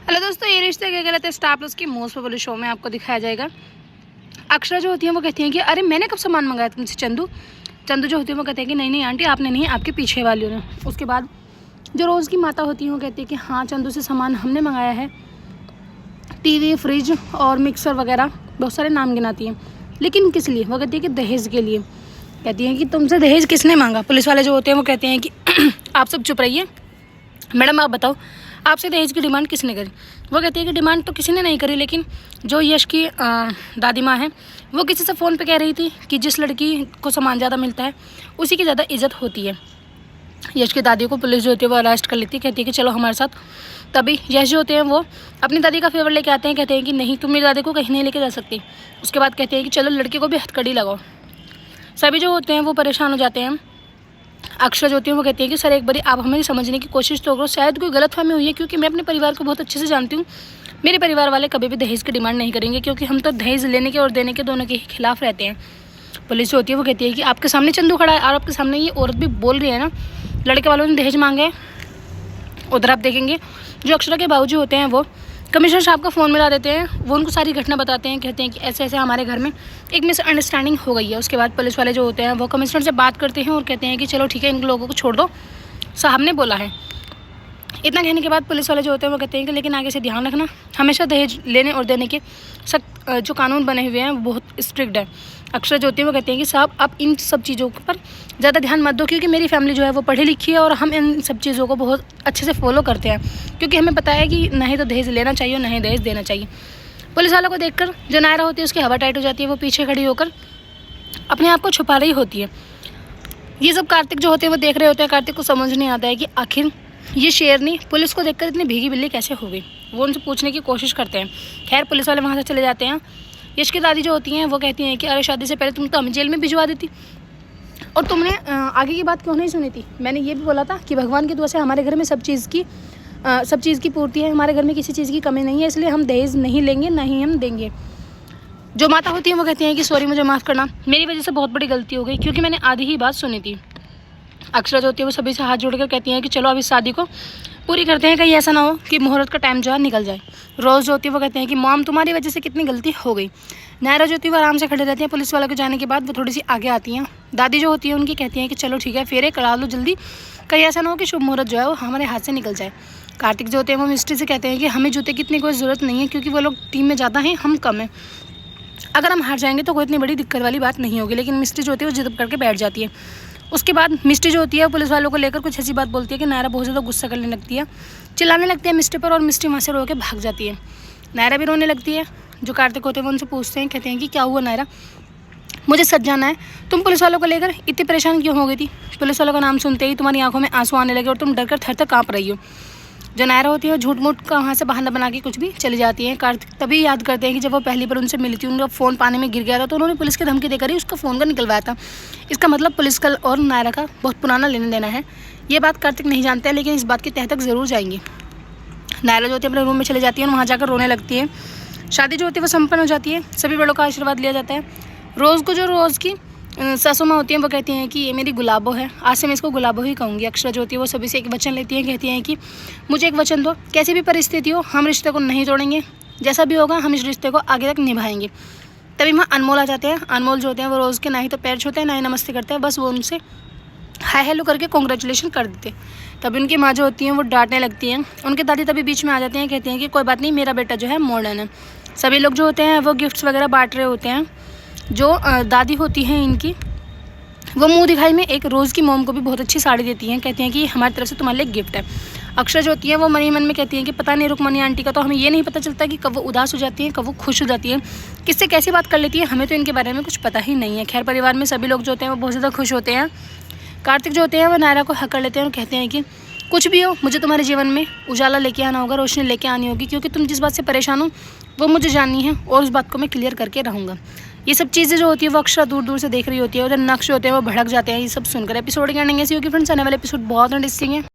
Hello दोस्तों, ये रिश्ते क्या कहते हैं स्टार प्लस की मोस्ट पॉपुलर शो में आपको दिखाया जाएगा। अक्षरा जो होती है वो कहती हैं कि अरे मैंने कब सामान मंगाया तुमसे। चंदू जो होती है वो कहते हैं कि नहीं नहीं आंटी आपने नहीं, आपके पीछे वाली ने। उसके बाद जो रोज़ की माता होती है वो कहती है कि हाँ चंदू से सामान हमने मंगाया है, टीवी, फ्रिज और मिक्सर वगैरह बहुत सारे नाम गिनाती हैं। लेकिन किस लिए? वो कहती है कि दहेज के लिए। कहती हैं कि तुमसे दहेज किसने मांगा? पुलिस वाले जो होते हैं वो कहते हैं कि आप सब चुप रहिए, मैडम आप बताओ आपसे दहेज की डिमांड किसने करी? वो कहती है कि डिमांड तो किसी ने नहीं करी, लेकिन जो यश की दादी माँ है वो किसी से फ़ोन पे कह रही थी कि जिस लड़की को सामान ज़्यादा मिलता है उसी की ज़्यादा इज्जत होती है। यश की दादी को पुलिस जो होती है वो अरेस्ट कर लेती है, कहती है कि चलो हमारे साथ। तभी यश जो होते हैं वो अपनी दादी का फेवर लेके आते हैं, कहते हैं कि नहीं तुम मेरी दादी को कहीं नहीं लेके जा सकती। उसके बाद कहते हैं कि चलो लड़के को भी हथकड़ी लगाओ। सभी जो होते हैं वो परेशान हो जाते हैं। अक्षरा जो होती है वो कहती है कि सर एक बारी आप हमें समझने की कोशिश तो करो, शायद कोई गलतफहमी हुई है, क्योंकि मैं अपने परिवार को बहुत अच्छे से जानती हूँ। मेरे परिवार वाले कभी भी दहेज की डिमांड नहीं करेंगे, क्योंकि हम तो दहेज लेने के और देने के दोनों के ही खिलाफ रहते हैं। पुलिस जो होती है वो कहती है कि आपके सामने चंदू खड़ा है और आपके सामने ये औरत भी बोल रही है ना लड़के वालों ने दहेज मांगे है। उधर आप देखेंगे जो अक्षरा के बाबूजी होते हैं वो कमिश्नर साहब का फ़ोन मिला देते हैं, वो उनको सारी घटना बताते हैं, कहते हैं कि ऐसे ऐसे हमारे घर में एक मिसअंडरस्टैंडिंग हो गई है। उसके बाद पुलिस वाले जो होते हैं वो कमिश्नर से बात करते हैं और कहते हैं कि चलो ठीक है इन लोगों को छोड़ दो, साहब ने बोला है। इतना कहने के बाद पुलिस वाले जो होते हैं वो कहते हैं कि लेकिन आगे से ध्यान रखना, हमेशा दहेज लेने और देने के सख्त जो कानून बने हुए हैं वो बहुत स्ट्रिक्ट है। अक्षरा जो होती है वो कहते हैं कि साहब आप इन सब चीज़ों पर ज़्यादा ध्यान मत दो, क्योंकि मेरी फैमिली जो है वो पढ़ी लिखी है और हम इन सब चीज़ों को बहुत अच्छे से फॉलो करते हैं, क्योंकि हमें पता है कि ना ही तो दहेज लेना चाहिए और ना ही दहेज देना चाहिए। पुलिस वालों को देखकर जो नायरा होती है उसकी हवा टाइट हो जाती है, वो पीछे खड़ी होकर अपने आप को छुपा रही होती है। ये सब कार्तिक जो होते हैं वो देख रहे होते हैं। कार्तिक को समझ नहीं आता है कि आखिर ये शेरनी पुलिस को देखकर इतनी भीगी बिल्ली कैसे हो गई। वो उनसे पूछने की कोशिश करते हैं। खैर पुलिस वाले वहाँ से चले जाते हैं। यश की दादी जो होती हैं वो कहती हैं कि अरे शादी से पहले तुम तो हमें जेल में भिजवा देती, और तुमने आगे की बात क्यों नहीं सुनी थी? मैंने ये भी बोला था कि भगवान की दुआ से हमारे घर में सब चीज़ की पूर्ति है, हमारे घर में किसी चीज़ की कमी नहीं है, इसलिए हम दहेज नहीं लेंगे, ना ही हम देंगे। जो माता होती है वो कहती हैं कि सॉरी मुझे माफ़ करना, मेरी वजह से बहुत बड़ी गलती हो गई, क्योंकि मैंने आधी ही बात सुनी थी। अक्षरा जो होती है वो सभी से हाथ जोड़कर कहती हैं कि चलो अब इस शादी को पूरी करते हैं, कहीं ऐसा ना हो कि मुहूर्त का टाइम जो है निकल जाए। रोज़ जो होती है वो कहते हैं कि मॉम तुम्हारी वजह से कितनी गलती हो गई। नायरा जो होती है वो आराम से खड़े रहती हैं। पुलिस वालों के जाने के बाद वो थोड़ी सी आगे आती हैं। दादी जो होती है उनकी कहती हैं कि चलो ठीक है फेरे करा लो जल्दी, कहीं ऐसा ना हो कि शुभ मुहूर्त जो है वो हमारे हाथ से निकल जाए। कार्तिक जो होते हैं वो मिस्ट्री से कहते हैं कि हमें जूते की इतनी कोई ज़रूरत नहीं है, क्योंकि वो लोग टीम में ज़्यादा हैं, हम कम हैं। अगर हम हार जाएंगे तो कोई इतनी बड़ी दिक्कत वाली बात नहीं होगी। लेकिन मिस्ट्री जो होती है वो जिद करके बैठ जाती है। उसके बाद मिस्ट्री जो होती है पुलिस वालों को लेकर कुछ ऐसी बात बोलती है कि नायरा बहुत ज़्यादा गुस्सा करने लगती है, चिल्लाने लगती है मिस्ट्री पर, और मिस्ट्री वहाँ से रो के भाग जाती है। नायरा भी रोने लगती है। जो कार्तिक होते हैं वो उनसे पूछते हैं, कहते हैं कि क्या हुआ नायरा, मुझे सच जाना है, तुम पुलिस वालों को लेकर इतनी परेशान क्यों हो गई थी? पुलिस वालों का नाम सुनते ही तुम्हारी आंखों में आंसू आने लगे और तुम डर कर थर थर काँप रही हो। जो नायरा होती है झूठ मूठ का वहाँ से बहाना बना के कुछ भी चली जाती है। कार्तिक तभी याद करते हैं कि जब वो पहली बार उनसे मिली थी उनका फ़ोन पानी में गिर गया था, तो उन्होंने पुलिस की धमकी देकर ही उसका फ़ोन का निकलवाया था। इसका मतलब पुलिस का और नायरा का बहुत पुराना लेना देना है। ये बात कार्तिक नहीं जानते हैं, लेकिन इस बात की तह तक ज़रूर जाएंगे। नायरा जो होती है अपने रूम में चली जाती है और वहाँ जाकर रोने लगती है। शादी जो होती है वो संपन्न हो जाती है। सभी बड़ों का आशीर्वाद लिया जाता है। रोज़ को जो रोज़ की सासू माँ होती हैं वो कहती हैं कि ये मेरी गुलाबो है, आज से मैं इसको गुलाबो ही कहूँगी। अक्षरा जो होती है वो सभी से एक वचन लेती हैं, कहती हैं कि मुझे एक वचन दो, कैसी भी परिस्थिति हो हम रिश्ते को नहीं तोड़ेंगे, जैसा भी होगा हम इस रिश्ते को आगे तक निभाएंगे। तभी वहाँ अनमोल आ जाते हैं। अनमोल जो होते हैं वो रोज़ के ना ही तो पैर छूते हैं ना ही नमस्ते करते हैं, बस वो उनसे हाय हेलो करके कॉन्ग्रेचुलेशन कर देते। तभी उनकी माँ जो होती हैं वो डांटने लगती हैं। उनके दादी तभी बीच में आ जाते हैं, कहते हैं कि कोई बात नहीं, मेरा बेटा जो है मॉडर्न है। सभी लोग जो होते हैं वो गिफ्ट्स वगैरह बांट रहे होते हैं। जो दादी होती हैं इनकी वो मुंह दिखाई में एक रोज़ की मोम को भी बहुत अच्छी साड़ी देती हैं, कहती हैं कि हमारी तरफ से तुम्हारे लिए गिफ्ट है। अक्षरा जो होती है वो मन ही मन में कहती हैं कि पता नहीं रुक्मणी आंटी का तो हमें ये नहीं पता चलता कि कब वो उदास हो जाती हैं, कब वो खुश हो जाती हैं, किससे कैसी बात कर लेती है, हमें तो इनके बारे में कुछ पता ही नहीं है। खैर परिवार में सभी लोग जो होते हैं वो बहुत ज़्यादा खुश होते हैं। कार्तिक जो होते हैं वो नायरा को हक कर लेते हैं और कहते हैं कि कुछ भी हो मुझे तुम्हारे जीवन में उजाला लेके आना होगा, रोशनी लेके आनी होगी, क्योंकि तुम जिस बात से परेशान हो वो मुझे जाननी है और उस बात को मैं क्लियर करके रहूँगा। ये सब चीज़ें जो होती है वो अक्षरा दूर दूर से देख रही होती है, उधर नक्श होते हैं वो भड़क जाते हैं। ये सब सुनकर एपिसोड की एंडिंग ऐसी होगी फ्रेंड्स। आने वाले एपिसोड बहुत इंटरेस्टिंग है।